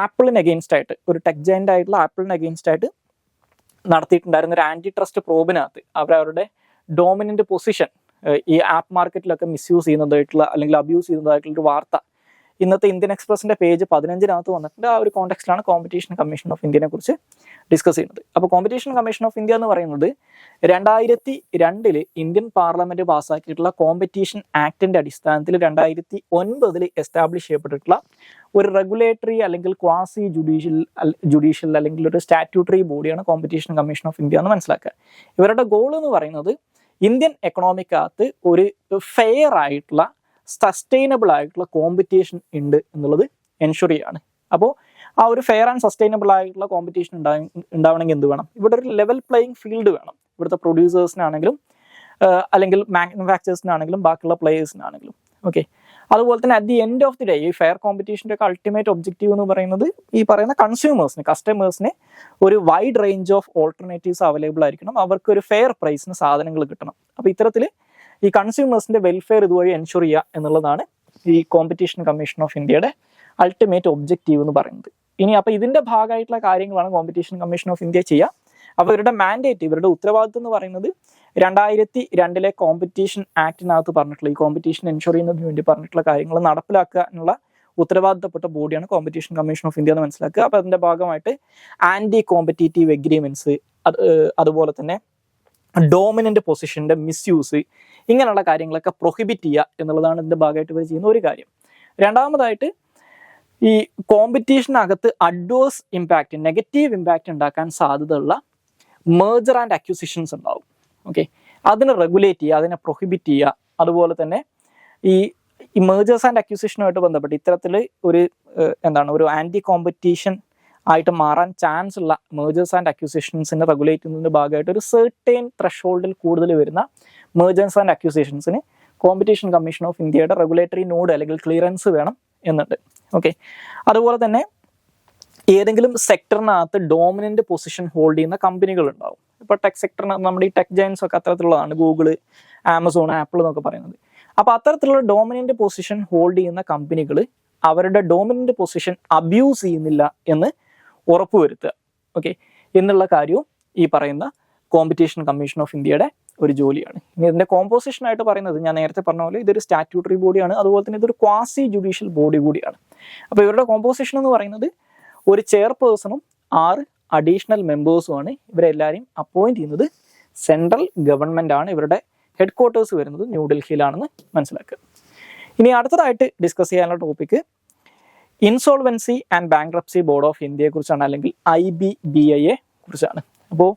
ആപ്പിളിന് അഗെയിൻസ്റ്റ് ആയിട്ട്, ഒരു ടെക് ജയന്റ് ആയിട്ടുള്ള ആപ്പിളിന് അഗെയിൻസ്റ്റ് ആയിട്ട് നടത്തിയിട്ടുണ്ടായിരുന്ന ഒരു ആന്റി ട്രസ്റ്റ് പ്രോബിനകത്ത് അവരുടെ ഡോമിനന്റ് പൊസിഷൻ ഈ ആപ്പ് മാർക്കറ്റിലൊക്കെ മിസ്യൂസ് ചെയ്യുന്നതായിട്ടുള്ള അല്ലെങ്കിൽ അബ്യൂസ് ചെയ്യുന്നതായിട്ടുള്ള ഒരു വാർത്ത ഇന്നത്തെ ഇന്ത്യൻ എക്സ്പ്രസിന്റെ പേജ് 15 വന്നിട്ടുണ്ട്. ആ ഒരു കോണ്ടെക്സ്റ്റിലാണ് കോമ്പറ്റീഷൻ കമ്മീഷൻ ഓഫ് ഇന്ത്യനെ കുറിച്ച് ഡിസ്കസ് ചെയ്യുന്നത്. അപ്പോൾ കോമ്പറ്റീഷൻ കമ്മീഷൻ ഓഫ് ഇന്ത്യ എന്ന് പറയുന്നത് 2002 ഇന്ത്യൻ പാർലമെന്റ് പാസ്സാക്കിയിട്ടുള്ള കോമ്പറ്റീഷൻ ആക്ടിന്റെ അടിസ്ഥാനത്തിൽ 2009 എസ്റ്റാബ്ലിഷ് ചെയ്യപ്പെട്ടിട്ടുള്ള ഒരു റെഗുലേറ്ററി അല്ലെങ്കിൽ ക്വാസി ജുഡീഷ്യൽ അല്ലെങ്കിൽ ഒരു സ്റ്റാറ്റ്യൂട്ടറി ബോഡിയാണ് കോമ്പറ്റീഷൻ കമ്മീഷൻ ഓഫ് ഇന്ത്യ എന്ന് മനസ്സിലാക്കുക. ഇവരുടെ ഗോൾ എന്ന് പറയുന്നത് ഇന്ത്യൻ എക്കണോമിക്കകത്ത് ഒരു ഫെയർ ആയിട്ടുള്ള സസ്റ്റൈനബിൾ ആയിട്ടുള്ള കോമ്പറ്റീഷൻ ഉണ്ട് എന്നുള്ളത് എൻഷുർ ചെയ്യാണ്. അപ്പോൾ ആ ഒരു ഫെയർ ആൻഡ് സസ്റ്റൈനബിൾ ആയിട്ടുള്ള കോമ്പറ്റീഷൻ ഉണ്ടാവണമെങ്കിൽ എന്ത് വേണം? ഇവിടെ ഒരു ലെവൽ പ്ലേയിങ് ഫീൽഡ് വേണം. ഇവിടുത്തെ പ്രൊഡ്യൂസേഴ്സിനാണെങ്കിലും അല്ലെങ്കിൽ മാനുഫാക്ചേഴ്സിനാണെങ്കിലും ബാക്കിയുള്ള പ്ലേയേഴ്സിനാണെങ്കിലും. ഓക്കെ, അതുപോലെ തന്നെ at the end of the day ഈ ഫെയർ കോമ്പറ്റീഷൻ്റെ ഒക്കെ അൾട്ടിമേറ്റ് ഒബ്ജക്റ്റീവ് എന്ന് പറയുന്നത് ഈ പറയുന്ന കസ്റ്റമേഴ്സിന് ഒരു wide range of alternatives available ആയിരിക്കണം, അവർക്ക് ഒരു ഫെയർ പ്രൈസിന് സാധനങ്ങൾ കിട്ടണം. അപ്പോൾ ഇത്തരത്തിൽ ഈ കൺസ്യൂമേഴ്സിന്റെ വെൽഫെയർ ഇതുവഴി എൻഷുർ ചെയ്യുക എന്നുള്ളതാണ് ഈ കോമ്പറ്റീഷൻ കമ്മീഷൻ ഓഫ് ഇന്ത്യയുടെ അൾട്ടിമേറ്റ് ഒബ്ജക്റ്റീവ് എന്ന് പറയുന്നത്. ഇനി അപ്പോൾ ഇതിന്റെ ഭാഗമായിട്ടുള്ള കാര്യങ്ങളാണ് കോമ്പറ്റീഷൻ കമ്മീഷൻ ഓഫ് ഇന്ത്യ ചെയ്യുക. അപ്പോൾ ഇവരുടെ മാൻഡേറ്റ്, ഇവരുടെ ഉത്തരവാദിത്വം എന്ന് പറയുന്നത് 2002 കോമ്പറ്റീഷൻ ആക്ടിനകത്ത് പറഞ്ഞിട്ടുള്ള ഈ കോമ്പറ്റീഷൻ എൻഷുർ ചെയ്യുന്നതിന് വേണ്ടി പറഞ്ഞിട്ടുള്ള കാര്യങ്ങൾ നടപ്പിലാക്കാനുള്ള ഉത്തരവാദിത്തപ്പെട്ട ബോഡിയാണ് കോമ്പറ്റീഷൻ കമ്മീഷൻ ഓഫ് ഇന്ത്യ എന്ന് മനസ്സിലാക്കുക. അപ്പോൾ അതിന്റെ ഭാഗമായിട്ട് ആന്റി കോമ്പറ്റീറ്റീവ് എഗ്രിമെന്റ്സ്, അതുപോലെ തന്നെ ഡോമിനന്റ് പൊസിഷന്റെ മിസ്യൂസ്, ഇങ്ങനെയുള്ള കാര്യങ്ങളൊക്കെ പ്രൊഹിബിറ്റ് ചെയ്യുക എന്നുള്ളതാണ് ഇതിന്റെ ഭാഗമായിട്ട് ഇവർ ചെയ്യുന്ന ഒരു കാര്യം. രണ്ടാമതായിട്ട് ഈ കോമ്പറ്റീഷനകത്ത് അഡ്വേഴ്സ് ഇമ്പാക്റ്റ്, നെഗറ്റീവ് ഇമ്പാക്റ്റ് ഉണ്ടാക്കാൻ സാധ്യതയുള്ള മേജർ ആൻഡ് അക്യൂസിഷൻസ് ഉണ്ടാവും. ഓക്കെ, അതിനെ റെഗുലേറ്റ് ചെയ്യുക, അതിനെ പ്രൊഹിബിറ്റ് ചെയ്യുക. അതുപോലെ തന്നെ ഈ മേജേഴ്സ് ആൻഡ് അക്യൂസിഷനുമായിട്ട് ബന്ധപ്പെട്ട് ഇത്തരത്തിൽ ഒരു ആന്റി കോമ്പറ്റീഷൻ ആയിട്ട് മാറാൻ ചാൻസ് ഉള്ള മേജേഴ്സ് ആൻഡ് അക്യൂസിഷൻസിനെ റെഗുലേറ്റ് ചെയ്യുന്നതിന്റെ ഭാഗമായിട്ട് ഒരു സെർട്ടൈൻ ത്രഷോൾഡിൽ കൂടുതൽ വരുന്ന മേജേഴ്സ് ആൻഡ് അക്യൂസിഷൻസിന് കോമ്പറ്റീഷൻ കമ്മീഷൻ ഓഫ് ഇന്ത്യയുടെ റെഗുലേറ്ററി നോഡ് അല്ലെങ്കിൽ ക്ലിയറൻസ് വേണം എന്നുണ്ട്. ഓക്കെ, അതുപോലെ തന്നെ ഏതെങ്കിലും സെക്ടറിനകത്ത് ഡോമിനന്റ് പൊസിഷൻ ഹോൾഡ് ചെയ്യുന്ന കമ്പനികൾ ഉണ്ടാവും. ഇപ്പോൾ ടെക് സെക്ടറിന് നമ്മുടെ ഈ ടെക് ജയൻസ് ഒക്കെ അത്തരത്തിലുള്ളതാണ്, ഗൂഗിള്, ആമസോൺ, ആപ്പിൾ എന്നൊക്കെ പറയുന്നത്. അപ്പോൾ അത്തരത്തിലുള്ള ഡോമിനന്റ് പൊസിഷൻ ഹോൾഡ് ചെയ്യുന്ന കമ്പനികൾ അവരുടെ ഡോമിനന്റ് പൊസിഷൻ അബ്യൂസ് ചെയ്യുന്നില്ല എന്ന് ഉറപ്പുവരുത്തുക. ഓക്കെ, എന്നുള്ള കാര്യവും ഈ പറയുന്ന കോമ്പറ്റീഷൻ കമ്മീഷൻ ഓഫ് ഇന്ത്യയുടെ ഒരു ജോലിയാണ്. ഇനി ഇതിന്റെ കോമ്പോസിഷൻ ആയിട്ട് പറയുന്നത് ഞാൻ നേരത്തെ പറഞ്ഞ പോലെ ഇതൊരു സ്റ്റാറ്റ്യൂട്ടറി ബോഡിയാണ്, അതുപോലെ തന്നെ ഇതൊരു ക്വാസി ജുഡീഷ്യൽ ബോഡി കൂടിയാണ്. അപ്പോൾ ഇവരുടെ കോമ്പോസിഷൻ എന്ന് പറയുന്നത് ഒരു ചെയർപേഴ്സണും 6 അഡീഷണൽ മെമ്പേഴ്സുമാണ്. ഇവരെല്ലാവരെയും അപ്പോയിന്റ് ചെയ്യുന്നത് സെൻട്രൽ ഗവൺമെന്റ് ആണ്. ഇവരുടെ ഹെഡ് ക്വാർട്ടേഴ്സ് വരുന്നത് ന്യൂഡൽഹിയിലാണെന്ന് മനസ്സിലാക്കുക. ഇനി അടുത്തതായിട്ട് ഡിസ്കസ് ചെയ്യാനുള്ള topic insolvency and bankruptcy board of ഇന്ത്യയെ കുറിച്ചാണ്, അല്ലെങ്കിൽ IBBI കുറിച്ചാണ്. അപ്പോൾ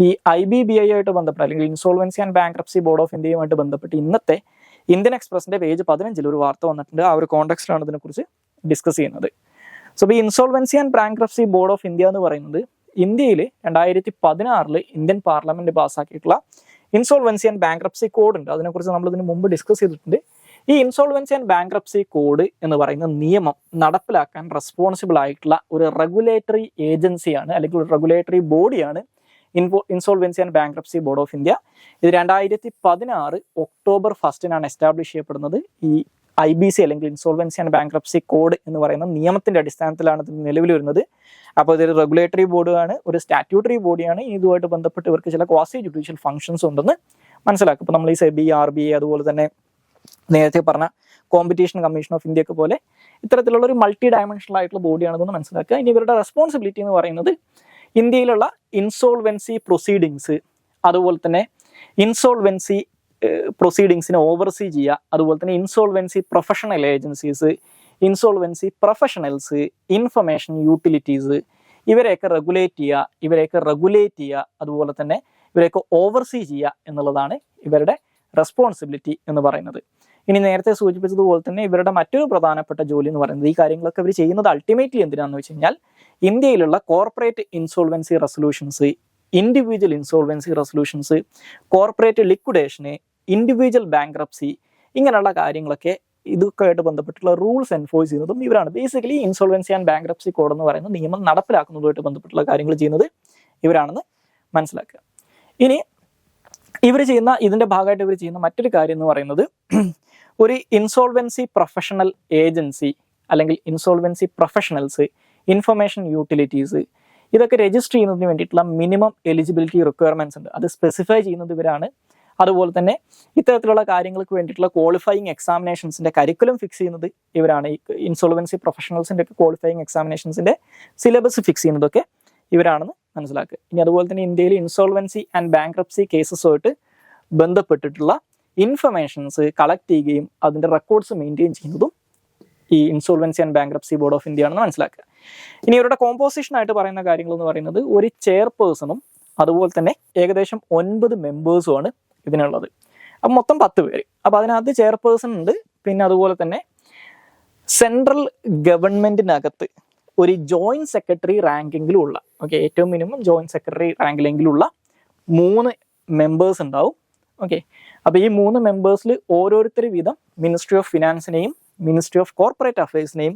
ഈ IBBI ആയിട്ട് ബന്ധപ്പെട്ട് അല്ലെങ്കിൽ insolvency and bankruptcy board of ഇന്ത്യയുമായിട്ട് ബന്ധപ്പെട്ട് ഇന്നത്തെ ഇന്ത്യൻ എക്സ്പ്രസിന്റെ പേജ് 15 ഒരു വാർത്ത വന്നിട്ടുണ്ട്. ആ ഒരു കോണ്ടെക്സ്റ്റിലാണ് ഇതിനെക്കുറിച്ച് ഡിസ്കസ് ചെയ്യുന്നത്. സോ ഈ insolvency and bankruptcy board of India എന്ന് പറയുന്നത് ഇന്ത്യയിൽ 2016 ഇന്ത്യൻ പാർലമെന്റ് പാസ്സാക്കിയിട്ടുള്ള ഇൻസോൾവൻസി ആൻഡ് ബാങ്ക്രപ്സി കോഡ് ഉണ്ട്. അതിനെക്കുറിച്ച് നമ്മൾ ഇതിന് മുമ്പ് ഡിസ്കസ് ചെയ്തിട്ടുണ്ട്. ഈ ഇൻസോൾവൻസി ആൻഡ് ബാങ്ക്രപ്സി കോഡ് എന്ന് പറയുന്ന നിയമം നടപ്പിലാക്കാൻ റെസ്പോൺസിബിൾ ആയിട്ടുള്ള ഒരു റെഗുലേറ്ററി ഏജൻസിയാണ്, അല്ലെങ്കിൽ ഒരു റെഗുലേറ്ററി ബോഡിയാണ് insolvency and bankruptcy board of India. ഇത് 2016 ഒക്ടോബർ 1 എസ്റ്റാബ്ലിഷ് ചെയ്യപ്പെടുന്നത്. ഈ IBC അല്ലെങ്കിൽ ഇൻസോൾവൻസി ആൻഡ് ബാങ്ക്രപ്സി കോഡ് എന്ന് പറയുന്ന നിയമത്തിന്റെ അടിസ്ഥാനത്തിലാണ് ഇത് നിലവിൽ വരുന്നത്. അപ്പോൾ ഇതൊരു റെഗുലേറ്ററി ബോർഡാണ്, ഒരു സ്റ്റാറ്റ്യൂട്ടറി ബോഡിയാണ്. ഇതുമായിട്ട് ബന്ധപ്പെട്ട് ഇവർക്ക് ചില ക്വാസി ജുഡീഷ്യൽ ഫംഗ്ഷൻസ് ഉണ്ടെന്ന് മനസ്സിലാക്കും. ഇപ്പോൾ നമ്മൾ ഈ SEBI, RBI, അതുപോലെ തന്നെ നേരത്തെ പറഞ്ഞ കോമ്പറ്റീഷൻ കമ്മീഷൻ ഓഫ് ഇന്ത്യക്ക് പോലെ ഇത്തരത്തിലുള്ള ഒരു മൾട്ടി ഡയമെൻഷണൽ ആയിട്ടുള്ള ബോഡിയാണെന്ന് മനസ്സിലാക്കുക. ഇനി ഇവരുടെ റെസ്പോൺസിബിലിറ്റി എന്ന് പറയുന്നത് ഇന്ത്യയിലുള്ള ഇൻസോൾവൻസി പ്രൊസീഡിങ്സ്, അതുപോലെ തന്നെ ഇൻസോൾവൻസി പ്രൊസീഡിങ്സിനെ ഓവർസീ ചെയ്യുക, അതുപോലെ തന്നെ insolvency professional agencies, insolvency professionals, information utilities, ഇവരെയൊക്കെ റെഗുലേറ്റ് ചെയ്യുക, അതുപോലെ തന്നെ ഇവരെയൊക്കെ ഓവർസീ ചെയ്യുക എന്നുള്ളതാണ് ഇവരുടെ റെസ്പോൺസിബിലിറ്റി എന്ന് പറയുന്നത്. ഇനി നേരത്തെ സൂചിപ്പിച്ചതുപോലെ തന്നെ ഇവരുടെ മറ്റൊരു പ്രധാനപ്പെട്ട ജോലി എന്ന് പറയുന്നത്, ഈ കാര്യങ്ങളൊക്കെ ഇവർ ചെയ്യുന്നത് അൾട്ടിമേറ്റ്ലി എന്തിനാണെന്ന് വെച്ച് കഴിഞ്ഞാൽ ഇന്ത്യയിലുള്ള corporate insolvency resolutions, individual insolvency resolutions, corporate ലിക്വിഡേഷന്, ഇൻഡിവിജ്വൽ ബാങ്ക്രപ്സി, ഇങ്ങനെയുള്ള കാര്യങ്ങളൊക്കെ ഇതൊക്കെ ആയിട്ട് ബന്ധപ്പെട്ടുള്ള റൂൾസ് എൻഫോഴ്സ് ചെയ്യുന്നതും ഇവരാണ്. Basically insolvency and bankruptcy code എന്ന് പറയുന്ന നിയമം നടപ്പിലാക്കുന്നതുമായിട്ട് ബന്ധപ്പെട്ടുള്ള കാര്യങ്ങൾ ചെയ്യുന്നത് ഇവരാണെന്ന് മനസ്സിലാക്കുക. ഇനി ഇതിന്റെ ഭാഗമായിട്ട് ഇവർ ചെയ്യുന്ന മറ്റൊരു കാര്യം എന്ന് പറയുന്നത് ഒരു ഇൻസോൾവൻസി പ്രൊഫഷണൽ ഏജൻസി അല്ലെങ്കിൽ ഇൻസോൾവൻസി പ്രൊഫഷണൽസ്, ഇൻഫർമേഷൻ യൂട്ടിലിറ്റീസ്, ഇതൊക്കെ രജിസ്റ്റർ ചെയ്യുന്നതിന് വേണ്ടിയിട്ടുള്ള മിനിമം എലിജിബിലിറ്റി റിക്വയർമെന്റ്സ് ഉണ്ട്. അത് സ്പെസിഫൈ ചെയ്യുന്നത് ഇവരാണ്. അതുപോലെ തന്നെ ഇത്തരത്തിലുള്ള കാര്യങ്ങൾക്ക് വേണ്ടിയിട്ടുള്ള ക്വാളിഫയിങ് എക്സാമിനേഷൻസിന്റെ കരിക്കുലം ഫിക്സ് ചെയ്യുന്നത് ഇവരാണ്. ഈ ഇൻസോൾവൻസി പ്രൊഫഷണൽസിന്റെ ഒക്കെ ക്വാളിഫയിങ് എക്സാമിനേഷൻസിന്റെ സിലബസ് ഫിക്സ് ചെയ്യുന്നതൊക്കെ ഇവരാണെന്ന് മനസ്സിലാക്കുക. ഇനി അതുപോലെ തന്നെ ഇന്ത്യയിൽ ഇൻസോൾവൻസി ആൻഡ് ബാങ്ക്രപ്സി കേസസുമായിട്ട് ബന്ധപ്പെട്ടിട്ടുള്ള ഇൻഫർമേഷൻസ് കളക്ട് ചെയ്യുകയും അതിന്റെ റെക്കോർഡ്സ് മെയിൻറ്റെയിൻ ചെയ്യുന്നതും ഈ insolvency and bankruptcy board of India ആണെന്ന് മനസ്സിലാക്കുക. ഇനി ഇവരുടെ കോമ്പോസിഷൻ ആയിട്ട് പറയുന്ന കാര്യങ്ങൾ എന്ന് പറയുന്നത് ഒരു ചെയർപേഴ്സണും അതുപോലെ തന്നെ ഏകദേശം 9 മെമ്പേഴ്സുമാണ് ഇതിനുള്ളത്. അപ്പം മൊത്തം 10 പേര്. അപ്പം അതിനകത്ത് ചെയർപേഴ്സൺ ഉണ്ട്. പിന്നെ അതുപോലെ തന്നെ സെൻട്രൽ ഗവൺമെന്റിനകത്ത് ഒരു ജോയിന്റ് സെക്രട്ടറി റാങ്കിങ്ങിലുള്ള, ഏറ്റവും മിനിമം ജോയിന്റ് സെക്രട്ടറി റാങ്കിലെങ്കിലുള്ള 3 മെമ്പേഴ്സ് ഉണ്ടാവും. അപ്പോൾ ഈ 3 മെമ്പേഴ്സിൽ ഓരോരുത്തർ വീതം മിനിസ്ട്രി ഓഫ് ഫിനാൻസിനെയും മിനിസ്ട്രി ഓഫ് കോർപ്പറേറ്റ് അഫയേഴ്സിനെയും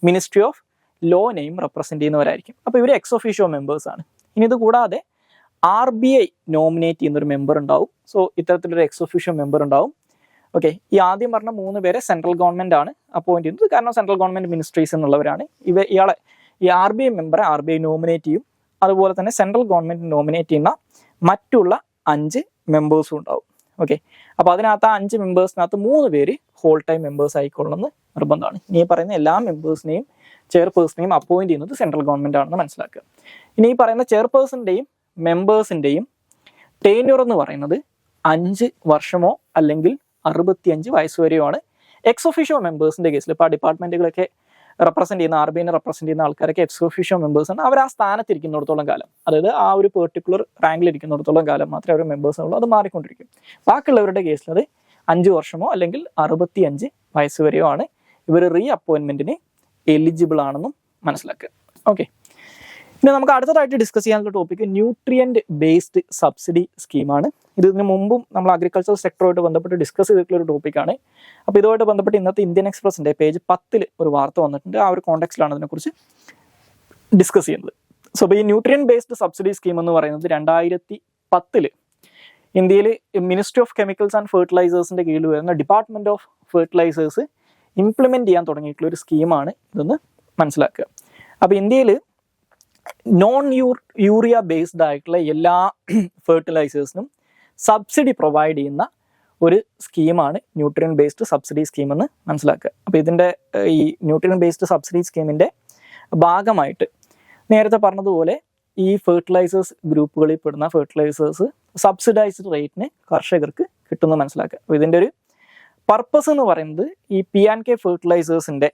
മിനിസ്ട്രി ഓഫ് ലോനെയും റെപ്രസെൻറ്റ് ചെയ്യുന്നവരായിരിക്കും. അപ്പോൾ ഇവർ എക്സ് ഒഫീഷ്യോ മെമ്പേഴ്സ് ആണ്. ഇനി ഇത് കൂടാതെ RBI നോമിനേറ്റ് ചെയ്യുന്നൊരു മെമ്പർ ഉണ്ടാവും. സോ ഇത്തരത്തിലൊരു എക്സ് ഒഫീഷ്യോ മെമ്പർ ഉണ്ടാവും. ഓക്കെ, ഈ ആദ്യം പറഞ്ഞ 3 പേരെ സെൻട്രൽ ഗവൺമെൻറ് ആണ് അപ്പോയിന്റ് ചെയ്യുന്നത്. കാരണം സെൻട്രൽ ഗവൺമെൻറ് മിനിസ്ട്രീസ് എന്നുള്ളവരാണ്. ഇയാളെ ഈ RBI മെമ്പറെ RBI നോമിനേറ്റ് ചെയ്യും. അതുപോലെ തന്നെ സെൻട്രൽ ഗവൺമെൻറ് നോമിനേറ്റ് ചെയ്യുന്ന മറ്റുള്ള 5 മെമ്പേഴ്സും ഉണ്ടാവും. ഓക്കെ, അപ്പോൾ അതിനകത്ത് ആ 5 മെമ്പേഴ്സിനകത്ത് 3 പേര് ഹോൾ ടൈം മെമ്പേഴ്സ് ആയിക്കൊള്ളുന്നത് നിർബന്ധമാണ്. ഇനി ഈ പറയുന്ന എല്ലാ മെമ്പേഴ്സിനെയും ചെയർപേഴ്സിനെയും അപ്പോയിന്റ് ചെയ്യുന്നത് സെൻട്രൽ ഗവൺമെൻറ് ആണെന്ന് മനസ്സിലാക്കുക. ഇനി ഈ പറയുന്ന ചെയർപേഴ്സിൻ്റെയും മെമ്പേഴ്സിൻ്റെയും ടെന്യൂർ എന്ന് പറയുന്നത് 5 വർഷമോ അല്ലെങ്കിൽ 65 വയസ്സ് വരെയോ ആണ്. എക്സ് ഒഫീഷ്യോ മെമ്പേഴ്സിൻ്റെ കേസിൽ ഇപ്പോൾ ഡിപ്പാർട്ട്മെൻറ്റുകളൊക്കെ റെപ്രസെൻറ്റ് ചെയ്യുന്ന RBIനെ റെപ്രസെൻറ്റ് ചെയ്യുന്ന ആൾക്കാരൊക്കെ എക്സ് ഒഫീഷ്യോ മെമ്പേഴ്സാണ്. അവർ ആ സ്ഥാനത്തിരിക്കുന്നിടത്തോളം കാലം, അതായത് ആ ഒരു പെർട്ടിക്കുലർ റാങ്കിലിരിക്കുന്നിടത്തോളം കാലം മാത്രമേ അവർ മെമ്പേഴ്സ് ഉള്ളൂ. അത് മാറിക്കൊണ്ടിരിക്കും. ബാക്കിയുള്ളവരുടെ കേസിൽ അത് 5 വർഷമോ അല്ലെങ്കിൽ 65 വയസ്സ് വരെയോ ആണ്. ഇവർ റീ അപ്പോയിൻമെൻറ്റിന് എലിജിബിൾ ആണെന്നും മനസ്സിലാക്കുക. ഓക്കെ, ഇനി നമുക്ക് അടുത്തതായിട്ട് ഡിസ്കസ് ചെയ്യാനുള്ള ടോപ്പിക്ക് ന്യൂട്രിയൻറ്റ് ബേസ്ഡ് സബ്സിഡി സ്കീമാണ്. ഇതിന് മുമ്പും നമ്മൾ അഗ്രികൾച്ചർ സെക്ടറുമായിട്ട് ബന്ധപ്പെട്ട് ഡിസ്കസ് ചെയ്തിട്ടുള്ള ഒരു ടോപ്പിക്കാണ്. അപ്പോൾ ഇതുമായിട്ട് ബന്ധപ്പെട്ട് ഇന്നത്തെ ഇന്ത്യൻ എക്സ്പ്രസിൻ്റെ പേജ് 10 ഒരു വാർത്ത വന്നിട്ടുണ്ട്. ആ ഒരു കോണ്ടെക്സ്റ്റിലാണ് ഇതിനെക്കുറിച്ച് ഡിസ്കസ് ചെയ്യുന്നത്. സോ അപ്പോൾ ഈ ന്യൂട്രിയൻ ബേസ്ഡ് സബ്സിഡി സ്കീം എന്ന് പറയുന്നത് 2010 ഇന്ത്യയിൽ മിനിസ്ട്രി ഓഫ് കെമിക്കൽസ് ആൻഡ് ഫെർട്ടിലൈസേഴ്സിൻ്റെ കീഴിൽ വരുന്ന ഡിപ്പാർട്ട്മെൻറ്റ് ഓഫ് ഫെർട്ടിലൈസേഴ്സ് ഇംപ്ലിമെൻറ്റ് ചെയ്യാൻ തുടങ്ങിയിട്ടുള്ള ഒരു സ്കീമാണ് ഇതെന്ന് മനസ്സിലാക്കുക. അപ്പോൾ ഇന്ത്യയിൽ നോൺ യൂറിയ ബേസ്ഡ് ആയിട്ടുള്ള എല്ലാ ഫെർട്ടിലൈസേഴ്സിനും സബ്സിഡി പ്രൊവൈഡ് ചെയ്യുന്ന ഒരു സ്കീമാണ് ന്യൂട്രിയൻ ബേസ്ഡ് സബ്സിഡി സ്കീം എന്ന് മനസ്സിലാക്കുക. അപ്പോൾ ഇതിൻ്റെ ഈ ന്യൂട്രിയൻ ബേസ്ഡ് സബ്സിഡി സ്കീമിൻ്റെ ഭാഗമായിട്ട് നേരത്തെ പറഞ്ഞതുപോലെ ഈ ഫെർട്ടിലൈസേഴ്സ് ഗ്രൂപ്പുകളിൽ പെടുന്ന ഫെർട്ടിലൈസേഴ്സ് സബ്സിഡൈസ്ഡ് റേറ്റിന് കർഷകർക്ക് കിട്ടുമെന്ന് മനസ്സിലാക്കുക. അപ്പോൾ ഇതിൻ്റെ ഒരു പർപ്പസ് എന്ന് പറയുന്നത് ഈ P&K ഫെർട്ടിലൈസേഴ്സിൻ്റെ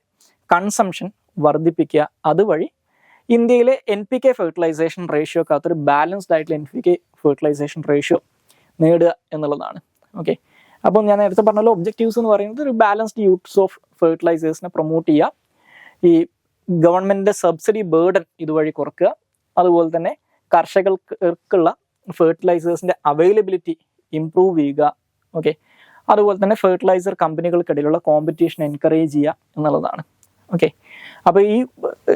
കൺസംഷൻ വർദ്ധിപ്പിക്കുക, അതുവഴി ഇന്ത്യയിലെ NPK ഫെർട്ടിലൈസേഷൻ റേഷ്യോക്കകത്തൊരു ബാലൻസ്ഡ് ആയിട്ടുള്ള NPK ഫെർട്ടിലൈസേഷൻ റേഷ്യോ നേടുക എന്നുള്ളതാണ്. ഓക്കെ, അപ്പോൾ ഞാൻ നേരത്തെ പറഞ്ഞല്ലോ ഒബ്ജക്റ്റീവ്സ് എന്ന് പറയുന്നത് ഒരു ബാലൻസ്ഡ് യൂസ് ഓഫ് ഫെർട്ടിലൈസേഴ്സിനെ പ്രൊമോട്ട് ചെയ്യുക, ഈ ഗവൺമെൻറ്റിൻ്റെ സബ്സിഡി ബേർഡൻ ഇതുവഴി കുറയ്ക്കുക, അതുപോലെ തന്നെ കർഷകർക്കുള്ള ഫെർട്ടിലൈസേഴ്സിൻ്റെ അവൈലബിലിറ്റി ഇംപ്രൂവ് ചെയ്യുക. ഓക്കെ, അതുപോലെ തന്നെ ഫെർട്ടിലൈസർ കമ്പനികൾക്കിടയിലുള്ള കോമ്പറ്റീഷൻ എൻകറേജ് ചെയ്യുക എന്നുള്ളതാണ്. ഓക്കെ, അപ്പോൾ ഈ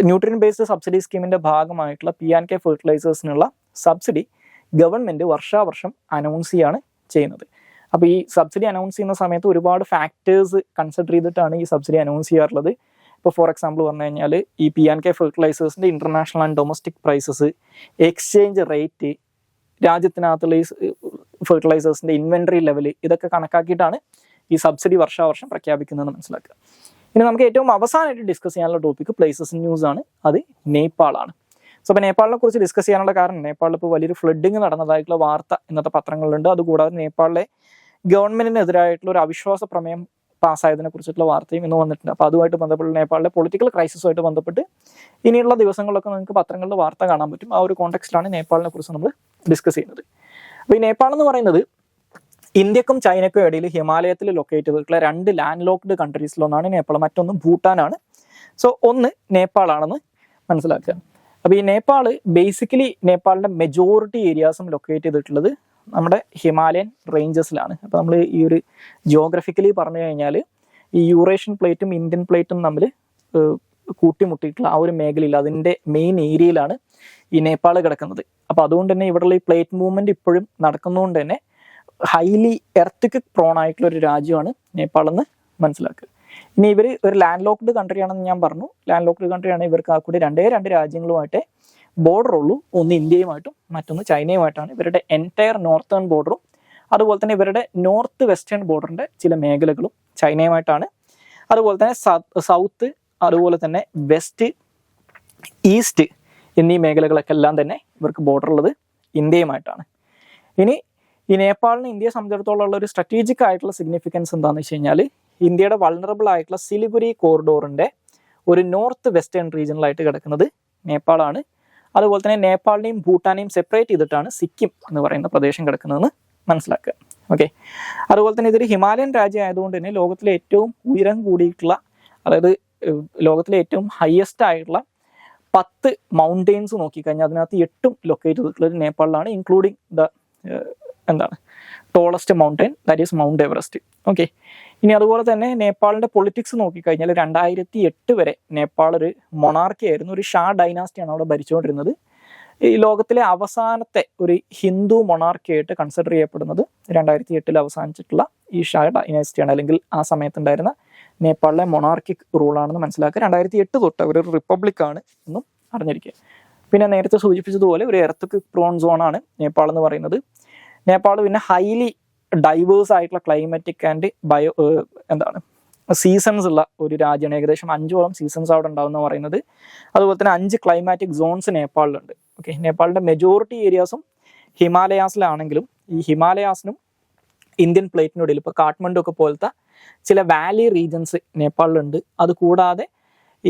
ന്യൂട്രിയൻ ബേസ്ഡ് സബ്സിഡി സ്കീമിൻ്റെ ഭാഗമായിട്ടുള്ള P&K ഫെർട്ടിലൈസേഴ്സിനുള്ള സബ്സിഡി ഗവൺമെൻറ് വർഷാവർഷം അനൗൺസ് ചെയ്യാണ് ചെയ്യുന്നത്. അപ്പോൾ ഈ സബ്സിഡി അനൗൺസ് ചെയ്യുന്ന സമയത്ത് ഒരുപാട് ഫാക്ടേഴ്സ് കൺസിഡർ ചെയ്തിട്ടാണ് ഈ സബ്സിഡി അനൗൺസ് ചെയ്യാറുള്ളത്. ഇപ്പോൾ ഫോർ എക്സാമ്പിൾ പറഞ്ഞു കഴിഞ്ഞാൽ ഈ P&K ഫെർട്ടിലൈസേഴ്സിൻ്റെ international and domestic prices, exchange rate, രാജ്യത്തിനകത്തുള്ള ഈ ഫെർട്ടിലൈസേഴ്സിൻ്റെ ഇൻവെൻട്രി ലെവൽ, ഇതൊക്കെ കണക്കാക്കിയിട്ടാണ് ഈ സബ്സിഡി വർഷാവർഷം പ്രഖ്യാപിക്കുന്നതെന്ന് മനസ്സിലാക്കുക. ഇനി നമുക്ക് ഏറ്റവും അവസാനമായിട്ട് ഡിസ്കസ് ചെയ്യാനുള്ള ടോപ്പിക്ക് പ്ലേസസ് ഇൻ ന്യൂസ് ആണ്. അത് നേപ്പാളാണ്. സോ അപ്പോൾ നേപ്പാളിനെ കുറിച്ച് ഡിസ്കസ് ചെയ്യാനുള്ള കാരണം നേപ്പാളിൽ ഇപ്പോൾ വലിയൊരു ഫ്ലഡിങ് നടന്നതായിട്ടുള്ള വാർത്ത ഇന്നത്തെ പത്രങ്ങളിലുണ്ട്. അതുകൂടാതെ നേപ്പാളിലെ ഗവൺമെന്റിനെതിരായിട്ടുള്ള ഒരു അവിശ്വാസ പ്രമേയം പാസ്സായതിനെ കുറിച്ചിട്ടുള്ള വാർത്തയും ഇന്ന് വന്നിട്ടുണ്ട്. അപ്പോൾ അതുമായിട്ട് ബന്ധപ്പെട്ട് നേപ്പാളിലെ പൊളിറ്റിക്കൽ ക്രൈസിസുമായിട്ട് ബന്ധപ്പെട്ട് ഇനിയുള്ള ദിവസങ്ങളിലൊക്കെ നിങ്ങൾക്ക് പത്രങ്ങളിൽ വാർത്ത കാണാൻ പറ്റും. ആ ഒരു കോണ്ടെക്സ്റ്റിലാണ് നേപ്പാളിനെ കുറിച്ച് നമ്മൾ ഡിസ്കസ് ചെയ്യുന്നത്. അപ്പോൾ ഈ നേപ്പാൾ എന്ന് പറയുന്നത് ഇന്ത്യക്കും ചൈനയ്ക്കും ഇടയിൽ ഹിമാലയത്തിൽ ലൊക്കേറ്റ് ചെയ്തിട്ടുള്ള 2 ലാൻഡ് ലോക്ക്ഡ് കൺട്രീസിലൊന്നാണ് നേപ്പാൾ, മറ്റൊന്ന് ഭൂട്ടാനാണ്. സോ ഒന്ന് നേപ്പാളാണെന്ന് മനസ്സിലാക്കുക. അപ്പോൾ ഈ നേപ്പാൾ ബേസിക്കലി നേപ്പാളിൻ്റെ മെജോറിറ്റി ഏരിയാസും ലൊക്കേറ്റ് ചെയ്തിട്ടുള്ളത് നമ്മുടെ ഹിമാലയൻ റേഞ്ചസിലാണ്. അപ്പോൾ നമ്മൾ ഈ ഒരു ജിയോഗ്രഫിക്കലി പറഞ്ഞു കഴിഞ്ഞാൽ ഈ യൂറേഷ്യൻ പ്ലേറ്റും ഇന്ത്യൻ പ്ലേറ്റും തമ്മിൽ കൂട്ടിമുട്ടിയിട്ടുള്ള ആ ഒരു മേഖലയിൽ അതിൻ്റെ മെയിൻ ഏരിയയിലാണ് ഈ നേപ്പാൾ കിടക്കുന്നത്. അപ്പോൾ അതുകൊണ്ട് തന്നെ ഇവിടെയുള്ള ഈ പ്ലേറ്റ് മൂവ്മെൻറ്റ് ഇപ്പോഴും നടക്കുന്നതുകൊണ്ട് തന്നെ ഹൈലി എർത്തിക്ക് പ്രോൺ ആയിട്ടുള്ള ഒരു രാജ്യമാണ് നേപ്പാൾ എന്ന് മനസ്സിലാക്കുക. ഇനി ഇവർ ഒരു ലാൻഡ് ലോക്ക്ഡ് കൺട്രി ആണെന്ന് ഞാൻ പറഞ്ഞു. ലാൻഡ് ലോക്ക്ഡ് കൺട്രിയാണ്. ഇവർക്ക് ആ കൂടി 2 രാജ്യങ്ങളുമായിട്ടേ ബോർഡർ ഉള്ളൂ. ഒന്ന് ഇന്ത്യയുമായിട്ടും മറ്റൊന്ന് ചൈനയുമായിട്ടാണ്. ഇവരുടെ എൻറ്റയർ നോർത്തേൺ ബോർഡറും അതുപോലെ തന്നെ ഇവരുടെ നോർത്ത് വെസ്റ്റേൺ ബോർഡറിൻ്റെ ചില മേഖലകളും ചൈനയുമായിട്ടാണ്. അതുപോലെ തന്നെ സൗത്ത്, അതുപോലെ തന്നെ വെസ്റ്റ്, ഈസ്റ്റ് എന്നീ മേഖലകളൊക്കെ എല്ലാം തന്നെ ഇവർക്ക് ബോർഡർ ഉള്ളത് ഇന്ത്യയുമായിട്ടാണ്. ഇനി ഈ നേപ്പാളിന് ഇന്ത്യയെ സംബന്ധിച്ചിടത്തോളം ഉള്ള ഒരു സ്ട്രാറ്റജിക് ആയിട്ടുള്ള സിഗ്നിഫിക്കൻസ് എന്താണെന്ന് വെച്ച് കഴിഞ്ഞാൽ ഇന്ത്യയുടെ വൾണറബിൾ ആയിട്ടുള്ള സിലിഗുരി കോറിഡോറിൻ്റെ ഒരു നോർത്ത് വെസ്റ്റേൺ റീജിയനിലായിട്ട് കിടക്കുന്നത് നേപ്പാളാണ്. അതുപോലെ തന്നെ നേപ്പാളിനെയും ഭൂട്ടാനെയും സെപ്പറേറ്റ് ചെയ്തിട്ടാണ് സിക്കിം എന്ന് പറയുന്ന പ്രദേശം കിടക്കുന്നതെന്ന് മനസ്സിലാക്കുക. ഓക്കെ, അതുപോലെ തന്നെ ഇതൊരു ഹിമാലയൻ രാജ്യം ആയതുകൊണ്ട് തന്നെ ലോകത്തിലെ ഏറ്റവും ഉയരം കൂടിയിട്ടുള്ള, അതായത് ലോകത്തിലെ ഏറ്റവും ഹയസ്റ്റ് ആയിട്ടുള്ള 10 മൗണ്ടെയിൻസ് നോക്കിക്കഴിഞ്ഞാൽ അതിനകത്ത് 8 ലൊക്കേറ്റ് ചെയ്തിട്ടുള്ളത് നേപ്പാളിലാണ്, including the tallest mountain, that is Mount Everest. Okay, ഇനി അതുപോലെ തന്നെ നേപ്പാളിന്റെ പൊളിറ്റിക്സ് നോക്കിക്കഴിഞ്ഞാൽ 2008 വരെ നേപ്പാൾ ഒരു മൊണാർക്കി ആയിരുന്നു, ഒരു ഷാ ഡൈനാസ്റ്റിയാണ് അവിടെ ഭരിച്ചുകൊണ്ടിരുന്നത്. ഈ ലോകത്തിലെ അവസാനത്തെ ഒരു ഹിന്ദു മൊണാർക്കി ആയിട്ട് കൺസിഡർ ചെയ്യപ്പെടുന്നത് 2008 അവസാനിച്ചിട്ടുള്ള ഈ ഷാ ഡൈനാസ്റ്റിയാണ്, അല്ലെങ്കിൽ ആ സമയത്തുണ്ടായിരുന്ന നേപ്പാളിലെ മൊണാർക്കിക് റൂളാണെന്ന് മനസ്സിലാക്കുക. 2008 തൊട്ട് അവർ ഒരു റിപ്പബ്ലിക്കാണ് എന്നും അറിഞ്ഞിരിക്കുക. പിന്നെ നേരത്തെ സൂചിപ്പിച്ചതുപോലെ ഒരു എർത്ത് പ്രോൺ സോണാണ് നേപ്പാൾ എന്ന് പറയുന്നത്. നേപ്പാൾ പിന്നെ ഹൈലി ഡൈവേഴ്സ് ആയിട്ടുള്ള ക്ലൈമാറ്റിക് ആൻഡ് സീസൺസ് ഉള്ള ഒരു രാജ്യമാണ്. ഏകദേശം 5ഓളം സീസൺസ് അവിടെ ഉണ്ടാവുന്ന പറയുന്നത്. അതുപോലെ തന്നെ 5 ക്ലൈമാറ്റിക് സോൺസ് നേപ്പാളിലുണ്ട്. ഓക്കെ, നേപ്പാളിന്റെ മെജോറിറ്റി ഏരിയാസും ഹിമാലയാസിലാണെങ്കിലും ഈ ഹിമാലയാസിനും ഇന്ത്യൻ പ്ലേറ്റിനിടയിൽ ഇപ്പോൾ കാഠ്മണ്ഡു ഒക്കെ പോലത്തെ ചില വാലി റീജൻസ് നേപ്പാളിലുണ്ട്. അതുകൂടാതെ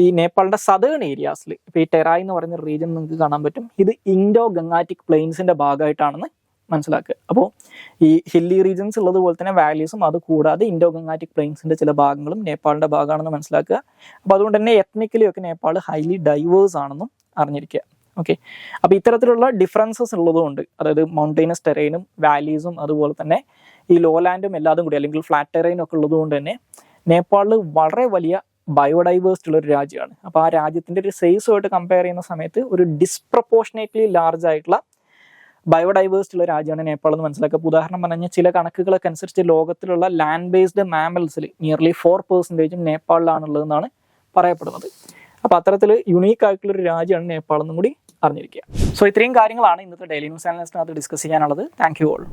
ഈ നേപ്പാളിന്റെ സദേൺ ഏരിയാസിൽ ഇപ്പോൾ ഈ ടെറായ് എന്ന് പറയുന്ന റീജിയൻ നിങ്ങൾക്ക് കാണാൻ പറ്റും. ഇത് ഇൻഡോ ഗംഗാറ്റിക് പ്ലെയിൻസിന്റെ ഭാഗമായിട്ടാണെന്ന് മനസ്സിലാക്കുക. അപ്പോൾ ഈ ഹില്ലി റീജൻസ് ഉള്ളതുപോലെ തന്നെ വാലീസും അത് കൂടാതെ ഇൻഡോ ഗംഗാറ്റിക് പ്ലെയിൻസിന്റെ ചില ഭാഗങ്ങളും നേപ്പാളിന്റെ ഭാഗമാണെന്ന് മനസ്സിലാക്കുക. അപ്പോൾ അതുകൊണ്ട് തന്നെ എത്നിക്കലി ഒക്കെ നേപ്പാൾ ഹൈലി ഡൈവേഴ്സ് ആണെന്നും അറിഞ്ഞിരിക്കുക. ഓക്കെ, അപ്പോൾ ഇത്തരത്തിലുള്ള ഡിഫറൻസസ് ഉള്ളതുകൊണ്ട്, അതായത് മൗണ്ടൈനസ് ടെറൈനും വാലീസും അതുപോലെ തന്നെ ഈ ലോലാൻഡും എല്ലാതും കൂടി അല്ലെങ്കിൽ ഫ്ലാറ്റ് ടെറൈനും ഒക്കെ ഉള്ളതുകൊണ്ട് തന്നെ നേപ്പാളിൽ വളരെ വലിയ ബയോഡൈവേഴ്സിറ്റി ഉള്ള ഒരു രാജ്യമാണ്. അപ്പോൾ ആ രാജ്യത്തിന്റെ ഒരു സൈസുമായിട്ട് കമ്പയർ ചെയ്യുന്ന സമയത്ത് ഒരു ഡിസ്പ്രപ്പോർഷനേറ്റ്ലി ലാർജ് ആയിട്ടുള്ള ബയോഡൈവേഴ്സിറ്റി ഉള്ള രാജ്യമാണ് നേപ്പാൾ എന്ന് മനസ്സിലാക്കുക. ഉദാഹരണം പറഞ്ഞാൽ ചില കണക്കുകളൊക്കെ അനുസരിച്ച് ലോകത്തിലുള്ള ലാൻഡ് ബേസ്ഡ് മാമൽസിൽ നിയർലി 4% നേപ്പാളിലാണുള്ളതെന്നാണ് പറയപ്പെടുന്നത്. അപ്പോൾ അത്തരത്തിൽ യുണീക്ക് ആയിട്ടുള്ള ഒരു രാജ്യമാണ് നേപ്പാൾ എന്നും കൂടി അറിഞ്ഞിരിക്കുക. സോ ഇത്രയും കാര്യങ്ങളാണ് ഇന്നത്തെ ഡെയിലി ന്യൂസ് അനലിസ്റ്റിനകത്ത് ഡിസ്കസ് ചെയ്യാനുള്ളത്. Thank you all.